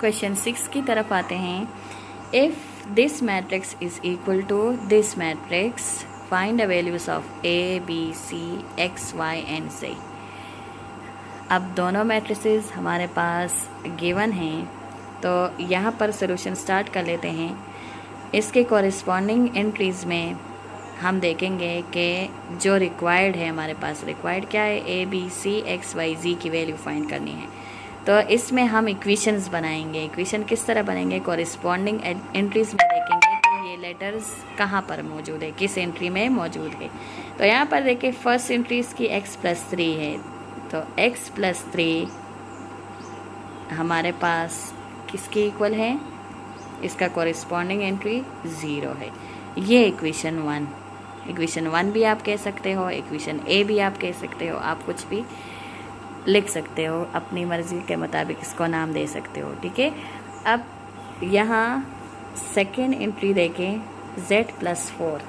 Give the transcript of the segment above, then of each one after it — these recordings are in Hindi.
क्वेश्चन 6 की तरफ आते हैं। If this matrix is equal to this matrix find the values of A B C X Y and z। अब दोनों मैट्रिसेस हमारे पास गिवन हैं, तो यहाँ पर सॉल्यूशन स्टार्ट कर लेते हैं। इसके कॉरेस्पॉन्डिंग एंट्रीज में हम देखेंगे कि जो रिक्वायर्ड है, हमारे पास रिक्वायर्ड क्या है, A B C X Y Z की वैल्यू फाइंड करनी है। तो इसमें हम इक्वेशंस बनाएंगे। इक्वेशन किस तरह बनेंगे, कॉरेस्पॉन्डिंग एंट्रीज में देखेंगे कि ये लेटर्स कहाँ पर मौजूद है, किस एंट्री में मौजूद है। तो यहाँ पर देखिए फर्स्ट एंट्री इसकी x+3 है, तो x+3 हमारे पास किसके इक्वल है, इसका कॉरेस्पॉन्डिंग एंट्री 0 है। ये इक्वेशन 1 भी आप कह सकते हो, इक्वेशन ए भी आप कह सकते हो, आप कुछ भी लिख सकते हो, अपनी मर्ज़ी के मुताबिक इसको नाम दे सकते हो, ठीक है। अब यहाँ सेकेंड एंट्री देखें z+4,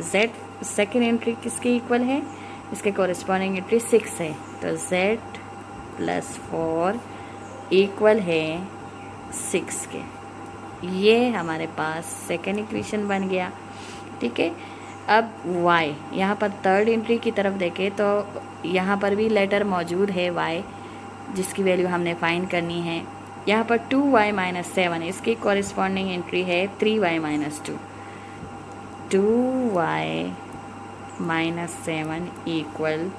z सेकेंड एंट्री किसके इक्वल है, इसके कॉरेस्पॉन्डिंग एंट्री 6 है, तो z+4 इक्वल है 6 के। ये हमारे पास सेकेंड इक्वेशन बन गया, ठीक है। अब y, यहाँ पर थर्ड एंट्री की तरफ देखें तो यहाँ पर भी लेटर मौजूद है y, जिसकी वैल्यू हमने फाइंड करनी है। यहाँ पर 2y-7, इसकी कॉरेस्पॉन्डिंग एंट्री है 3y-2, 2y-7 इक्वल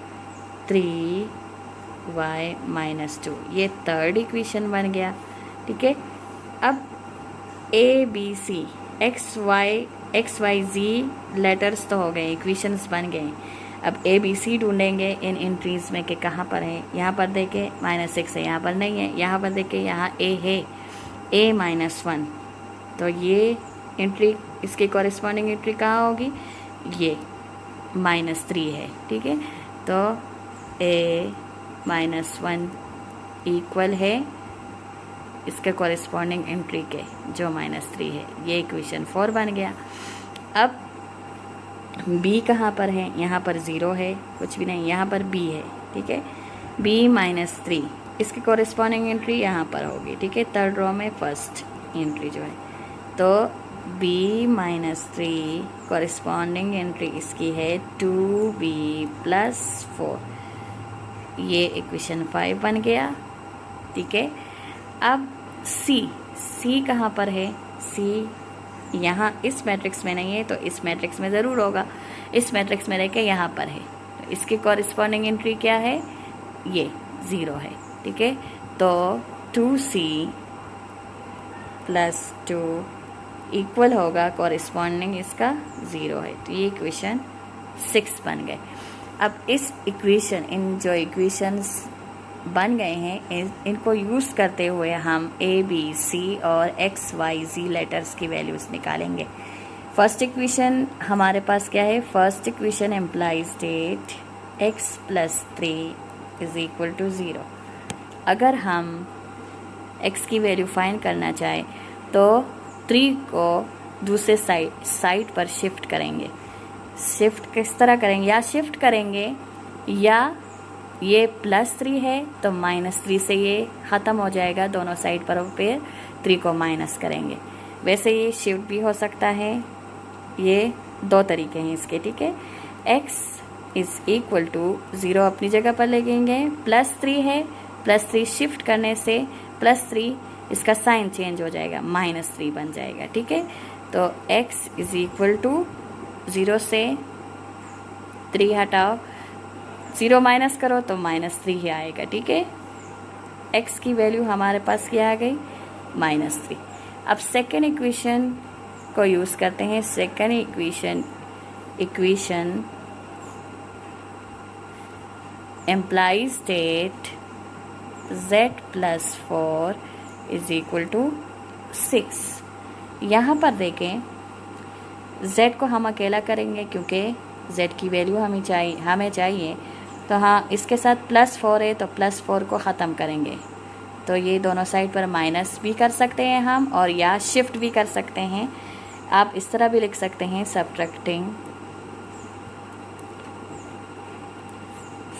3y-2, ये थर्ड इक्वेशन बन गया, ठीक है। अब A B C X Y Z letters तो हो गए, इक्वेशंस बन गए। अब ए बी सी ढूंढेंगे इन एंट्रीज में कि कहाँ पर है। यहाँ पर देखें -6 है, यहाँ पर नहीं है। यहाँ पर देखें यहाँ ए है, a-1, तो ये एंट्री, इसकी कॉरेस्पॉन्डिंग एंट्री कहाँ होगी, ये -3 है, ठीक है। तो a-1 इक्वल है इसके कॉरेस्पॉन्डिंग एंट्री के, जो -3 है। ये इक्वेशन 4 बन गया। अब b कहाँ पर है, यहाँ पर 0 है, कुछ भी नहीं, यहाँ पर b है, ठीक है। b-3 इसकी कॉरेस्पॉन्डिंग एंट्री यहाँ पर होगी, ठीक है, थर्ड रो में फर्स्ट एंट्री जो है। तो b-3 कॉरेस्पॉन्डिंग एंट्री इसकी है 2b+4, ये इक्वेशन 5 बन गया, ठीक है। अब C कहाँ पर है, C यहाँ इस मैट्रिक्स में नहीं है, तो इस मैट्रिक्स में ज़रूर होगा। इस मैट्रिक्स में रहकर यहाँ पर है, तो इसकी कॉरेस्पॉन्डिंग एंट्री क्या है, ये 0 है, ठीक है। तो 2c+2 इक्वल होगा, कॉरेस्पॉन्डिंग इसका 0 है, तो ये इक्वेशन 6 बन गए। अब इस इक्वेशन, इन जो इक्वेशंस बन गए हैं, इनको यूज़ करते हुए हम ए बी सी और एक्स वाई जी लेटर्स की वैल्यूज़ निकालेंगे। फर्स्ट इक्वेशन हमारे पास क्या है, first equation implies that x+3 is equal to 0। अगर हम x की वैल्यू फाइंड करना चाहें तो 3 को दूसरे साइड पर शिफ्ट करेंगे। शिफ्ट किस तरह करेंगे, या शिफ्ट करेंगे, या ये +3 है तो -3 से ये ख़त्म हो जाएगा, दोनों साइड पर फिर 3 को माइनस करेंगे। वैसे ये शिफ्ट भी हो सकता है, ये 2 तरीके हैं इसके, ठीक है। x इज़ इक्वल टू 0 अपनी जगह पर लगेंगे, +3 है, +3 शिफ्ट करने से +3 इसका साइन चेंज हो जाएगा, -3 बन जाएगा, ठीक है। तो x इज़ इक्वल टू 0 से 3 हटाओ, 0 माइनस करो तो -3 ही आएगा, ठीक है। x की वैल्यू हमारे पास क्या आ गई, -3। अब सेकेंड इक्वेशन को यूज़ करते हैं। Second equation implies that z+4 is equal to 6। यहाँ पर देखें z को हम अकेला करेंगे क्योंकि z की वैल्यू हमें चाहिए, तो हाँ, इसके साथ +4 है तो +4 को ख़त्म करेंगे, तो ये दोनों साइड पर माइनस भी कर सकते हैं हम, और या शिफ्ट भी कर सकते हैं। आप इस तरह भी लिख सकते हैं, सब्ट्रैक्टिंग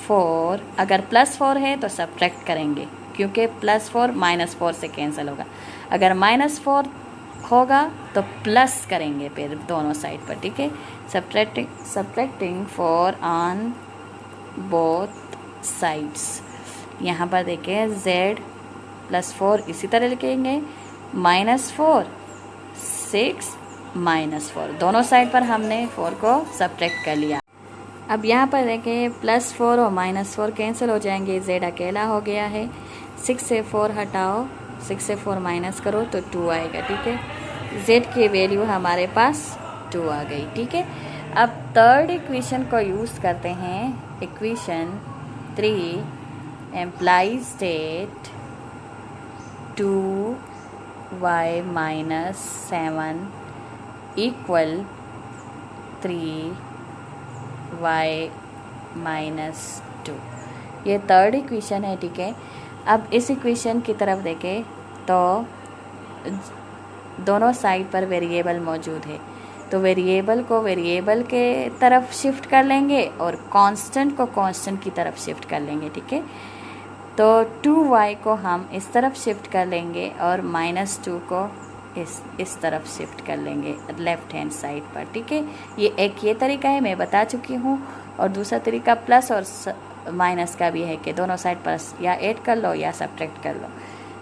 4, अगर +4 है तो सब्ट्रैक्ट करेंगे, क्योंकि +4 -4 से कैंसिल होगा। अगर -4 होगा तो प्लस करेंगे फिर दोनों साइड पर, ठीक है। Subtracting 4 on both sides. यहाँ पर देखिए z +4 इसी तरह लिखेंगे, -4 6 -4 दोनों साइड पर हमने 4 को सब्ट्रैक्ट कर लिया। अब यहाँ पर देखें +4 और -4 कैंसिल हो जाएंगे, z अकेला हो गया है। 6 से 4 हटाओ, 6 से 4 माइनस करो तो 2 आएगा, ठीक है। z की वैल्यू हमारे पास 2 आ गई, ठीक है। अब थर्ड इक्वेशन को यूज़ करते हैं। Equation 3 implies that 2y - 7 equal 3y - 2। ये थर्ड इक्वेशन है, ठीक है। अब इस इक्वेशन की तरफ देखें तो दोनों साइड पर वेरिएबल मौजूद है, तो वेरिएबल को वेरिएबल के तरफ शिफ्ट कर लेंगे और कांस्टेंट को कांस्टेंट की तरफ शिफ्ट कर लेंगे, ठीक है। तो 2y को हम इस तरफ शिफ्ट कर लेंगे और -2 को इस तरफ शिफ्ट कर लेंगे लेफ़्ट हैंड साइड पर, ठीक है। ये तरीका है, मैं बता चुकी हूँ। और दूसरा तरीका प्लस और माइनस का भी है कि दोनों साइड पर या ऐड कर लो या सब्ट्रैक्ट कर लो।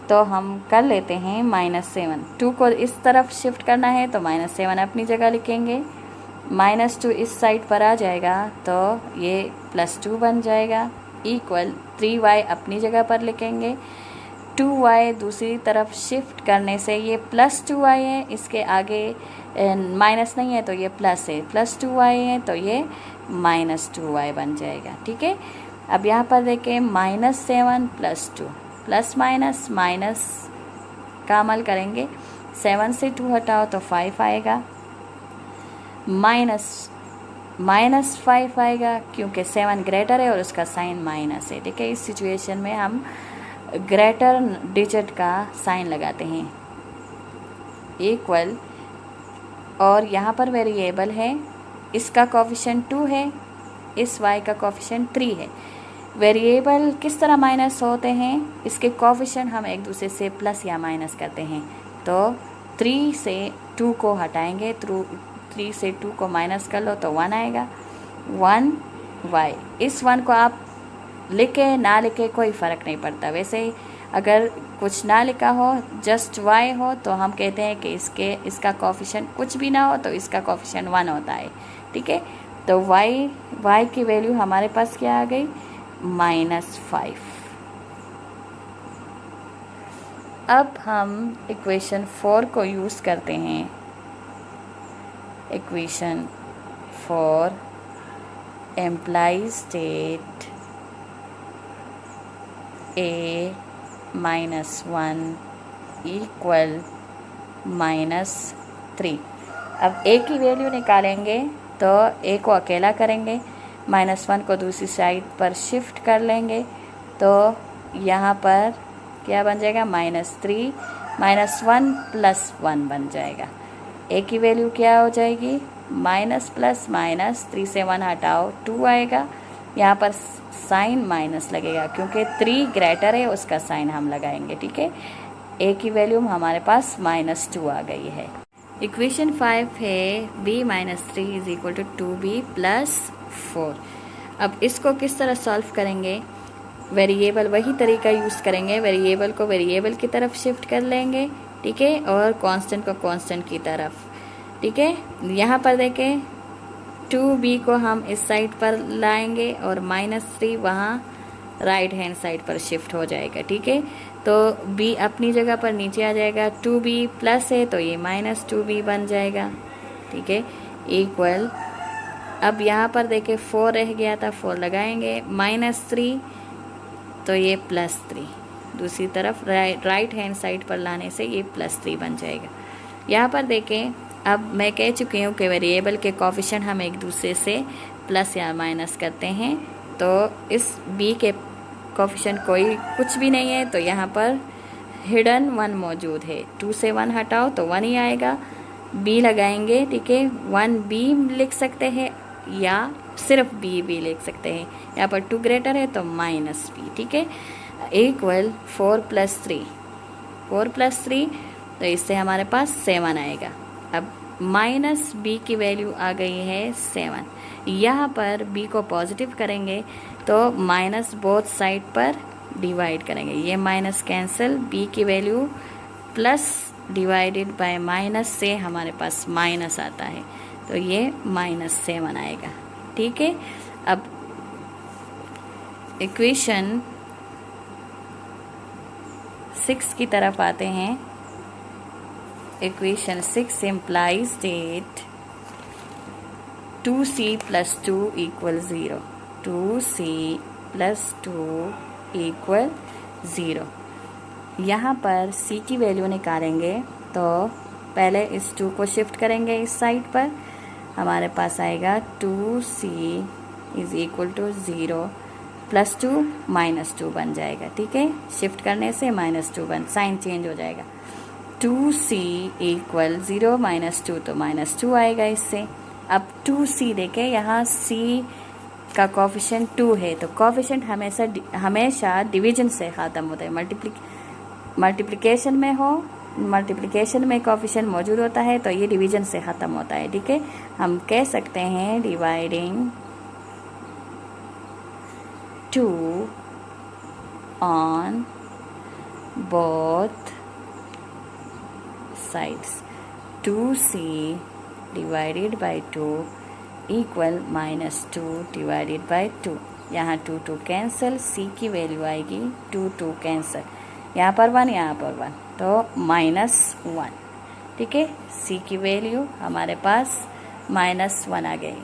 तो हम कर लेते हैं -7। 2 को इस तरफ शिफ्ट करना है तो -7 अपनी जगह लिखेंगे, -2 इस साइड पर आ जाएगा तो ये +2 बन जाएगा, इक्वल 3y अपनी जगह पर लिखेंगे। 2y दूसरी तरफ शिफ्ट करने से ये +2y है, इसके आगे माइनस नहीं है तो ये प्लस है, +2y है तो ये -2y बन जाएगा, ठीक है। अब यहाँ पर देखें -7 + 2 प्लस माइनस माइनस का अमल करेंगे। 7 से 2 हटाओ तो 5 आएगा, -5 आएगा क्योंकि 7 ग्रेटर है और उसका साइन माइनस है, ठीक है। इस सिचुएशन में हम ग्रेटर डिजिट का साइन लगाते हैं, इक्वल, और यहाँ पर वेरिएबल है, इसका कोफिशिएंट 2 है, इस y का कोफिशिएंट 3 है। वेरिएबल किस तरह माइनस होते हैं, इसके कोफिशिएंट हम एक दूसरे से प्लस या माइनस करते हैं। तो 3 से 2 को हटाएंगे, 3 से 2 को माइनस कर लो तो 1 आएगा, 1y। इस 1 को आप लिखे ना लिखे कोई फ़र्क नहीं पड़ता। वैसे ही अगर कुछ ना लिखा हो, जस्ट y हो, तो हम कहते हैं कि इसका कोफिशिएंट कुछ भी ना हो तो इसका कोफिशिएंट 1 होता है, ठीक है। तो y की वैल्यू हमारे पास क्या आ गई, -5। अब हम इक्वेशन 4 को यूज़ करते हैं। Equation 4 implies that a - 1 equal -3। अब a की वैल्यू निकालेंगे तो a को अकेला करेंगे, -1 को दूसरी साइड पर शिफ्ट कर लेंगे तो यहाँ पर क्या बन जाएगा, -3 -1 + 1 बन जाएगा। a की वैल्यू क्या हो जाएगी, माइनस प्लस माइनस, 3 से 1 हटाओ 2 आएगा। यहाँ पर साइन माइनस लगेगा क्योंकि 3 ग्रेटर है, उसका साइन हम लगाएंगे, ठीक है। a की वैल्यू हमारे पास -2 आ गई है। इक्वेशन 5 है b - 3 = 2b + 4। अब इसको किस तरह सॉल्व करेंगे, वेरिएबल वही तरीका यूज़ करेंगे, वेरिएबल को वेरिएबल की तरफ शिफ्ट कर लेंगे, ठीक है, और कांस्टेंट को कांस्टेंट की तरफ, ठीक है। यहाँ पर देखें 2b को हम इस साइड पर लाएंगे और -3 वहाँ राइट हैंड साइड पर शिफ्ट हो जाएगा, ठीक है। तो b अपनी जगह पर नीचे आ जाएगा, 2b प्लस है तो ये -2b बन जाएगा, ठीक है, इक्वल। अब यहाँ पर देखें 4 रह गया था, 4 लगाएंगे, -3 तो ये +3, दूसरी तरफ राइट हैंड साइड पर लाने से ये +3 बन जाएगा। यहाँ पर देखें, अब मैं कह चुकी हूँ कि वेरिएबल के कोफिशिएंट हम एक दूसरे से प्लस या माइनस करते हैं, तो इस b के कोफिशिएंट कोई कुछ भी नहीं है तो यहाँ पर हिडन 1 मौजूद है। 2 से 1 हटाओ तो 1 ही आएगा, b लगाएंगे, ठीक है, 1b लिख सकते हैं या सिर्फ b भी लिख सकते हैं। यहाँ पर 2 ग्रेटर है तो -b, ठीक है। इक्वल 4 + 3, 4 + 3, तो इससे हमारे पास 7 आएगा। अब माइनस बी की वैल्यू आ गई है 7, यहाँ पर बी को पॉजिटिव करेंगे तो माइनस बोथ साइड पर डिवाइड करेंगे, ये माइनस कैंसिल, बी की value plus divided by minus से हमारे पास माइनस आता है, तो ये -7 आएगा। ठीक है, अब इक्वेशन 6 की तरफ आते हैं। Equation 6 implies that 2c + 2 = 0, 2c + 2 = 0। यहाँ पर c की वैल्यू निकालेंगे तो पहले इस 2 को शिफ्ट करेंगे इस साइड पर, हमारे पास आएगा 2c = 0 + 2 -2 बन जाएगा। ठीक है, शिफ्ट करने से -2 बन, साइन चेंज हो जाएगा। 2c = 0 - 2, तो -2 आएगा इससे। अब 2c देखें, यहाँ c का कोफिशिएंट 2 है, तो कोफिशिएंट हमेशा डिवीजन से ख़त्म होता है। मल्टीप्लिकेशन में हो, मल्टीप्लिकेशन में कोफिशिएंट मौजूद होता है तो ये डिवीजन से ख़त्म होता है। ठीक है, हम कह सकते हैं dividing 2 on both sides, 2c divided by 2 equal -2 divided by 2। यहाँ 2 2 कैंसिल, c की वैल्यू आएगी 2 2 कैंसिल, यहाँ पर 1, यहाँ पर 1, तो -1। ठीक है, c की वैल्यू हमारे पास -1 आ गई।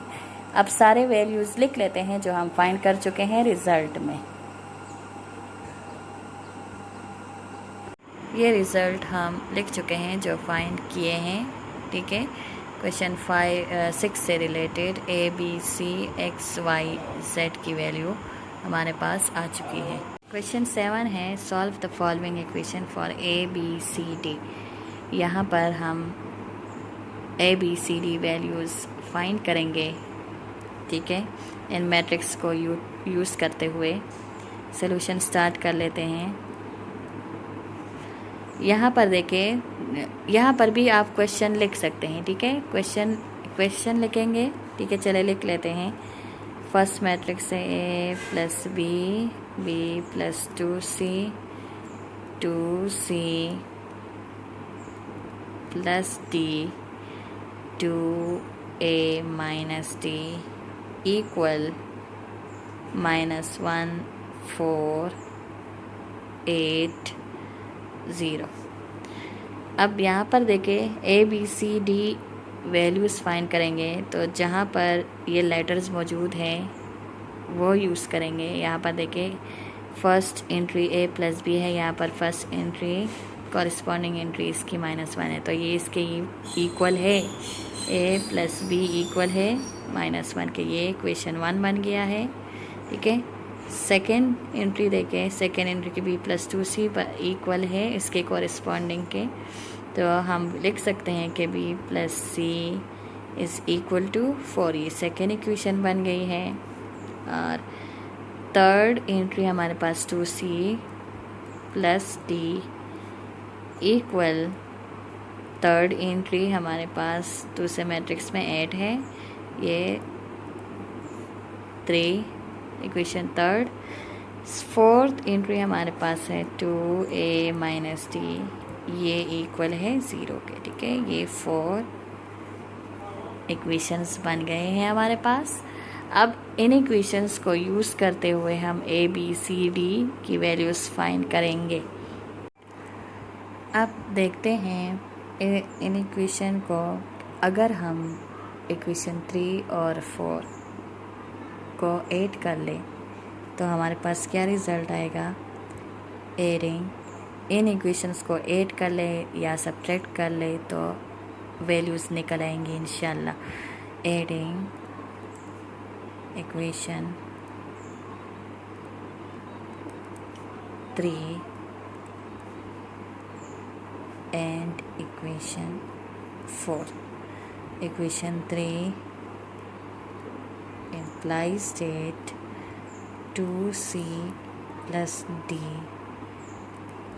अब सारे वैल्यूज़ लिख लेते हैं जो हम फाइंड कर चुके हैं रिजल्ट में। ये रिज़ल्ट हम लिख चुके हैं जो फाइंड किए हैं। ठीक है, क्वेश्चन 6 से रिलेटेड ABC XY Z की वैल्यू हमारे पास आ चुकी है। क्वेश्चन 7 है, solve the following equation for ABCD। यहाँ पर हम ABCD वैल्यूज़ फाइंड करेंगे। ठीक है, इन मैट्रिक्स को यूज़ करते हुए सॉल्यूशन स्टार्ट कर लेते हैं। यहाँ पर देखें, यहाँ पर भी आप क्वेश्चन लिख सकते हैं। ठीक है, क्वेश्चन लिखेंगे। ठीक है, चले लिख लेते हैं। फर्स्ट मैट्रिक्स है A + B, B + 2C, 2C + D, 2A - D = -1 4 8 0। अब यहाँ पर देखें ABCD वैल्यूज़ फाइंड करेंगे तो जहाँ पर ये लेटर्स मौजूद हैं वो यूज़ करेंगे। यहाँ पर देखें फर्स्ट एंट्री A + B है, यहाँ पर फर्स्ट एंट्री कॉरिस्पॉन्डिंग एंट्री इसकी -1 है, तो ये इसके इक्वल है, A + B इक्वल है -1 के, ये इक्वेशन 1 बन गया है। ठीक है, सेकेंड एंट्री देखें, सेकेंड एंट्री की B + 2C इक्वल है इसके कॉरिस्पॉन्डिंग के, तो हम लिख सकते हैं कि B + C = 4, ये सेकेंड इक्वेशन बन गई है। और थर्ड एंट्री हमारे पास 2C + D equal, third entry हमारे पास दूसरे मैट्रिक्स में 8 है, ये 3 इक्वेशन थर्ड। फोर्थ एंट्री हमारे पास है 2A - D, ये इक्वल है 0 के। ठीक है, ये 4 इक्वेशंस बन गए हैं हमारे पास। अब इन इक्वेशंस को यूज़ करते हुए हम ABCD की वैल्यूज़ फाइंड करेंगे। अब देखते हैं इन इक्वेशन को, अगर हम इक्वेशन 3 और 4 को ऐड कर ले तो हमारे पास क्या रिज़ल्ट आएगा। एडिंग इन इक्वेशंस को ऐड कर ले या सब्ट्रैक्ट कर ले तो वैल्यूज़ निकल आएंगी इंशाल्लाह। Adding equation 3 and equation 4. Equation 3 implies that 2C + D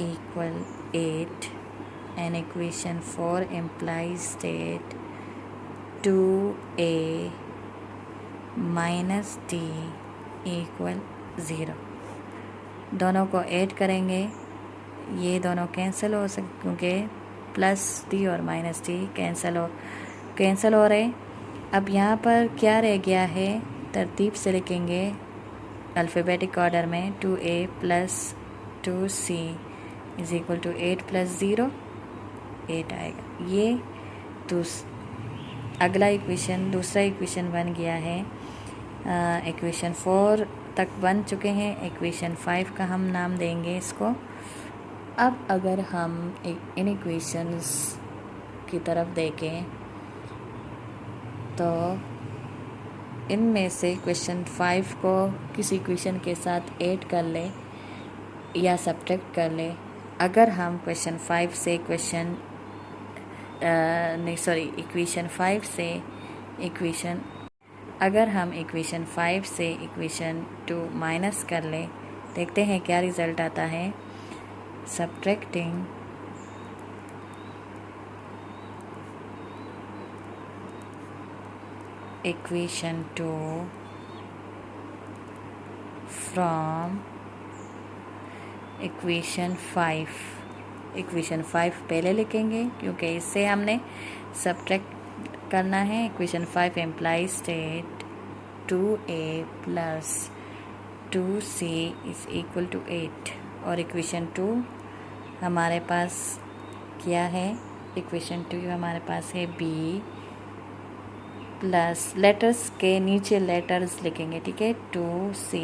equal 8 and equation 4 implies that 2a minus d equal 0। दोनों को ऐड करेंगे, ये दोनों कैंसिल हो सकते क्योंकि प्लस डी और माइनस डी कैंसिल हो रहे। अब यहाँ पर क्या रह गया है, तरतीब से लिखेंगे अल्फ़ाबेटिक ऑर्डर में 2a plus 2c is equal to 8 plus 0 8 आएगा। ये अगला इक्वेशन, दूसरा इक्वेशन बन गया है। इक्वेशन 4 तक बन चुके हैं, इक्वेशन 5 का हम नाम देंगे इसको। अब अगर हम इन इक्वेशंस की तरफ देखें तो इनमें से क्वेश्चन 5 को किसी इक्वेशन के साथ ऐड कर ले या सब्ट्रैक्ट कर ले। अगर हम इक्वेशन 5 से अगर हम इक्वेशन 5 से इक्वेशन 2 माइनस कर ले, देखते हैं क्या रिज़ल्ट आता है। Subtracting equation 2 from equation 5। Equation 5 पहले लिखेंगे क्योंकि इससे हमने सब्ट्रैक्ट करना है। Equation 5 implies that 2a plus 2c is equal to 8 और इक्वेशन 2 हमारे पास क्या है, इक्वेशन 2 हमारे पास है b प्लस लेटर्स के नीचे लेटर्स लिखेंगे, ठीक है। 2c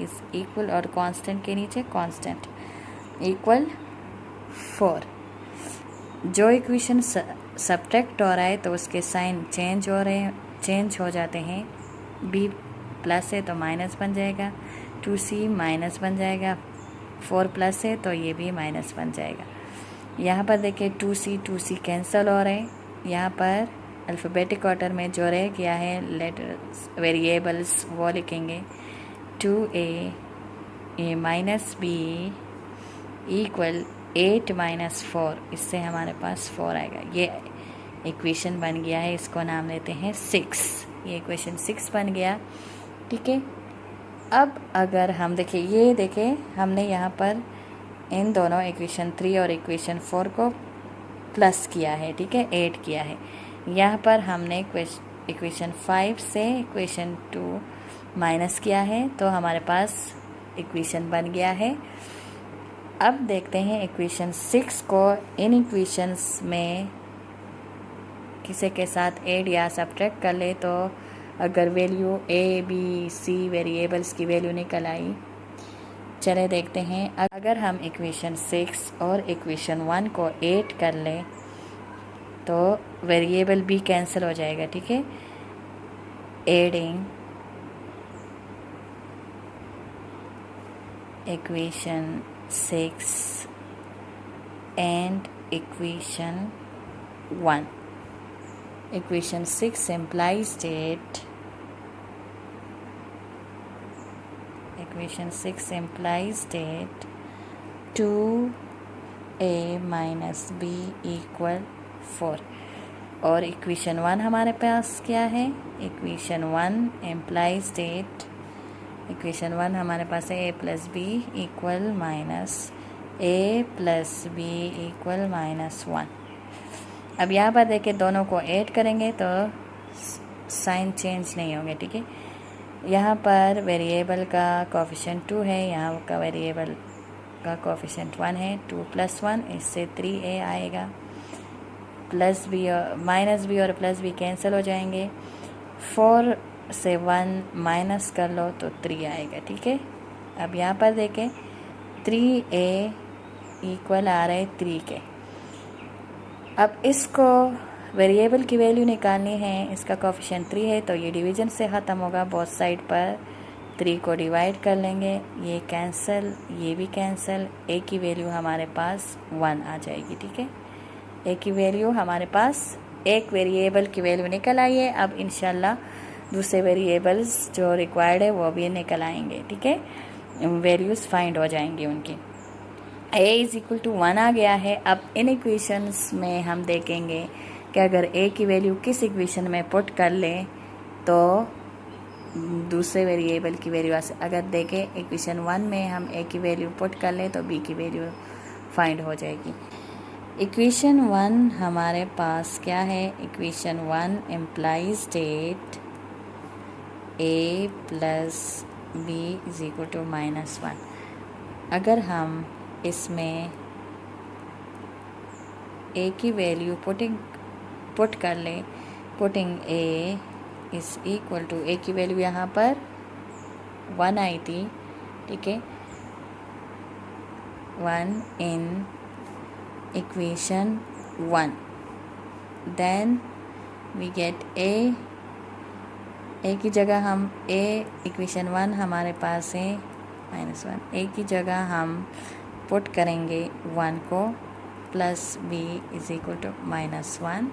इज इक्वल और कांस्टेंट के नीचे कांस्टेंट इक्वल 4। जो इक्वेशन सब्ट्रैक्ट हो रहा है तो उसके साइन चेंज हो जाते हैं। b प्लस है तो माइनस बन जाएगा, 2c माइनस बन जाएगा, 4 प्लस है तो ये भी माइनस बन जाएगा। यहाँ पर देखिए 2c कैंसिल हो रहे हैं। यहाँ पर अल्फ़ाबेटिक ऑर्डर में जो रह गया है लेटर्स वेरिएबल्स वो लिखेंगे। 2a minus b equal 8 minus 4, इससे हमारे पास 4 आएगा। ये इक्वेशन बन गया है, इसको नाम देते हैं 6। ये इक्वेशन 6 बन गया, ठीक है। अब अगर हम देखें हमने यहाँ पर इन दोनों इक्वेशन 3 और इक्वेशन 4 को प्लस किया है, ठीक है, ऐड किया है। यहाँ पर हमने इक्वेशन 5 से इक्वेशन 2 माइनस किया है तो हमारे पास इक्वेशन बन गया है। अब देखते हैं इक्वेशन 6 को इन इक्वेशंस में किसी के साथ ऐड या सब्ट्रैक्ट कर ले तो अगर value a b c variables की वैल्यू निकल आई, चले देखते हैं। अगर हम इक्वेशन 6 और इक्वेशन 1 को ऐड कर ले तो वेरिएबल b कैंसिल हो जाएगा, ठीक है। Adding equation 6 and equation 1. Equation 6 implies that 2a minus b equal 4 और इक्वेशन 1 हमारे पास क्या है, इक्वेशन 1 implies that इक्वेशन 1 हमारे पास है a plus B equal minus a plus B equal minus 1। अब यहाँ पर देखिए दोनों को ऐड करेंगे तो साइन चेंज नहीं होंगे, ठीक है। यहाँ पर वेरिएबल का कोफिशिएंट 2 है, यहाँ का वेरिएबल का कोफिशिएंट 1 है। 2 प्लस 1 इससे 3a आएगा। प्लस बी और माइनस बी और प्लस बी कैंसिल हो जाएंगे। 4 से 1 माइनस कर लो तो 3 आएगा, ठीक है। अब यहाँ पर देखें 3a इक्वल आ रहा है 3 के। अब इसको वेरिएबल की वैल्यू निकालनी है, इसका कोफिशिएंट 3 है तो ये डिवीजन से ख़त्म होगा। बोथ साइड पर 3 को डिवाइड कर लेंगे, ये कैंसिल, ये भी कैंसिल। a की वैल्यू हमारे पास 1 आ जाएगी, ठीक है। a की वैल्यू हमारे पास, एक वेरिएबल की वैल्यू निकल आई है। अब इंशाल्लाह दूसरे वेरिएबल्स जो रिक्वायर्ड है वो भी निकल आएंगे, ठीक है, वैल्यूज़ फाइंड हो जाएंगी उनकी। a इज़ इक्वल टू 1 आ गया है। अब इन इक्वेशंस में हम देखेंगे कि अगर a की वैल्यू किस इक्वेशन में पुट कर लें तो दूसरे वेरिएबल की वैल्यू अगर देखें इक्वेशन 1 में हम a की वैल्यू पुट कर लें तो b की वैल्यू फाइंड हो जाएगी। इक्वेशन 1 हमारे पास क्या है? इक्वेशन 1 इम्प्लाइज स्टेट a प्लस b इज इक्वल टू -1। अगर हम इसमें a की वैल्यू पुट कर लें, putting a is equal to, a की वैल्यू यहाँ पर 1 आई थी, ठीक है, 1 in equation 1, then we get a की जगह हम इक्वेशन 1 हमारे पास है -1, a की जगह हम पुट करेंगे 1 को plus b is equal to -1।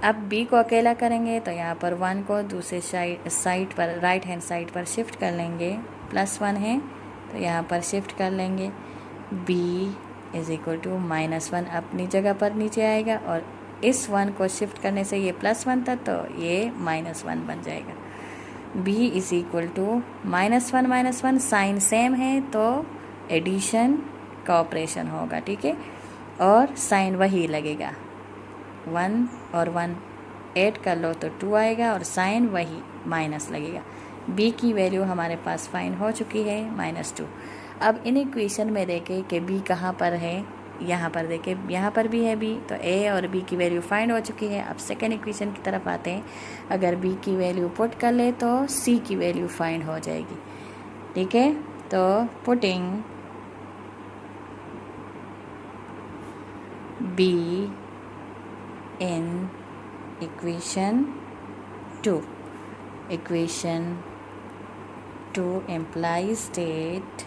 अब b को अकेला करेंगे तो यहाँ पर 1 को दूसरे साइड पर, राइट हैंड साइड पर शिफ्ट कर लेंगे, +1 है तो यहाँ पर शिफ्ट कर लेंगे, b इज इक्वल टू -1 अपनी जगह पर नीचे आएगा और इस 1 को शिफ्ट करने से ये +1 था तो ये -1 बन जाएगा। b is equal to -1 sign same है तो एडिशन का ऑपरेशन होगा, ठीक है, और साइन वही लगेगा, 1 और 1 ऐड कर लो तो 2 आएगा और साइन वही माइनस लगेगा। b की वैल्यू हमारे पास फाइंड हो चुकी है -2। अब इन इक्वेशन में देखें कि b कहाँ पर है, यहाँ पर देखें, यहाँ पर भी है b, तो a और b की वैल्यू फाइंड हो चुकी है। अब सेकेंड इक्वेशन की तरफ आते हैं। अगर b की वैल्यू पुट कर ले तो c की वैल्यू फाइंड हो जाएगी, ठीक है। तो putting b in equation 2 implies state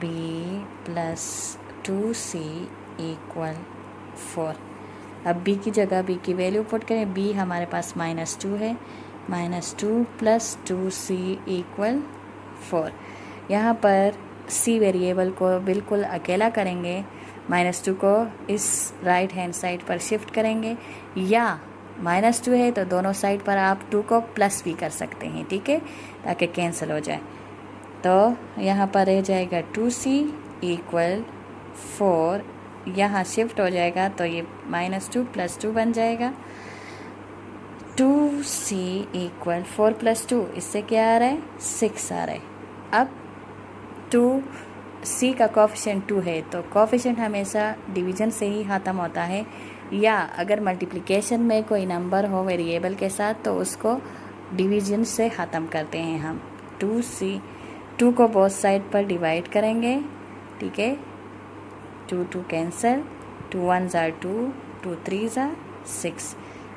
b plus 2c equal 4। अब b की जगह b की वैल्यू पुट करें, b हमारे पास -2 है, -2 प्लस 2c इक्वल 4। यहाँ पर c वेरिएबल को बिल्कुल अकेला करेंगे, -2 को इस राइट हैंड साइड पर शिफ्ट करेंगे, या -2 है तो दोनों साइड पर आप 2 को प्लस भी कर सकते हैं, ठीक है, ताकि कैंसिल हो जाए। तो यहाँ पर रह जाएगा 2c इक्वल 4, यहाँ शिफ्ट हो जाएगा तो ये -2 प्लस 2 बन जाएगा। 2c इक्वल 4 प्लस 2, इससे क्या आ रहा है? 6 आ रहा है। अब 2c का कोफिशिएंट 2 है तो कोफिशिएंट हमेशा डिवीजन से ही ख़त्म होता है, या अगर मल्टीप्लिकेशन में कोई नंबर हो वेरिएबल के साथ तो उसको डिवीजन से ख़त्म करते हैं हम। 2 को बोथ साइड पर डिवाइड करेंगे, ठीक है, 2 कैंसिल, 2 1 आर 2, 2 3 आर 6।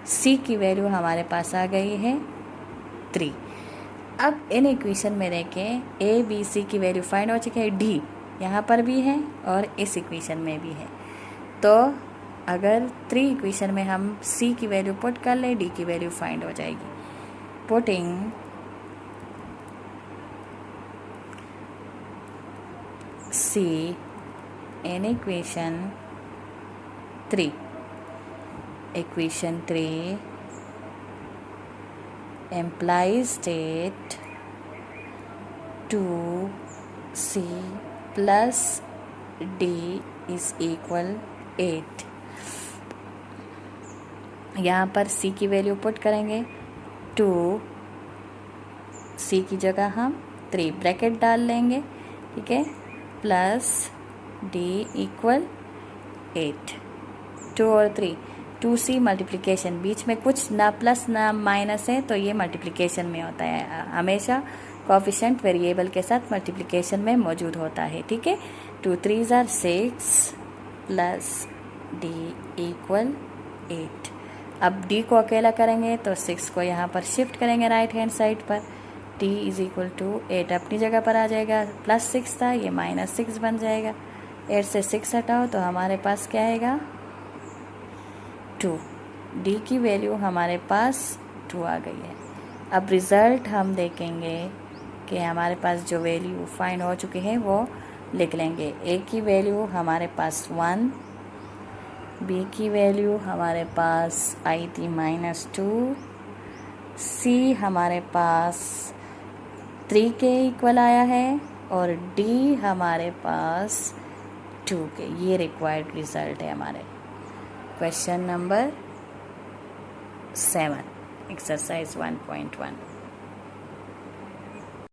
c की वैल्यू हमारे पास आ गई है 3। अब इन इक्वेशन में देखें a b c की वैल्यू फाइंड हो चुकी है, d यहाँ पर भी है और इस इक्वेशन में भी है। तो अगर 3 इक्वेशन में हम c की वैल्यू पुट कर ले, d की वैल्यू फाइंड हो जाएगी। Putting c in equation 3 implies state 2c plus d is equal 8। यहाँ पर c की वैल्यू पुट करेंगे, 2c की जगह हम 3 ब्रैकेट डाल लेंगे, ठीक है, प्लस d इक्वल 8। 2 और 3, 2c मल्टीप्लिकेशन, बीच में कुछ ना प्लस ना माइनस है तो ये मल्टीप्लिकेशन में होता है, हमेशा कोफिशिएंट वेरिएबल के साथ मल्टीप्लिकेशन में मौजूद होता है, ठीक है। 2 3 आर 6 प्लस d इक्वल 8। अब d को अकेला करेंगे तो 6 को यहाँ पर शिफ्ट करेंगे राइट हैंड साइड पर, d इज इक्वल टू 8 अपनी जगह पर आ जाएगा, +6 था ये -6 बन जाएगा। 8 से 6 हटाओ तो हमारे पास क्या आएगा? 2। d की वैल्यू हमारे पास 2 आ गई है। अब रिज़ल्ट हम देखेंगे कि हमारे पास जो वैल्यू फाइंड हो चुकी है वो लिख लेंगे। ए की वैल्यू हमारे पास 1, बी की वैल्यू हमारे पास आई थी -2, सी हमारे पास 3 के इक्वल आया है और डी हमारे पास 2 के। ये रिक्वायर्ड रिजल्ट है हमारे। Question number 7 exercise 1.1।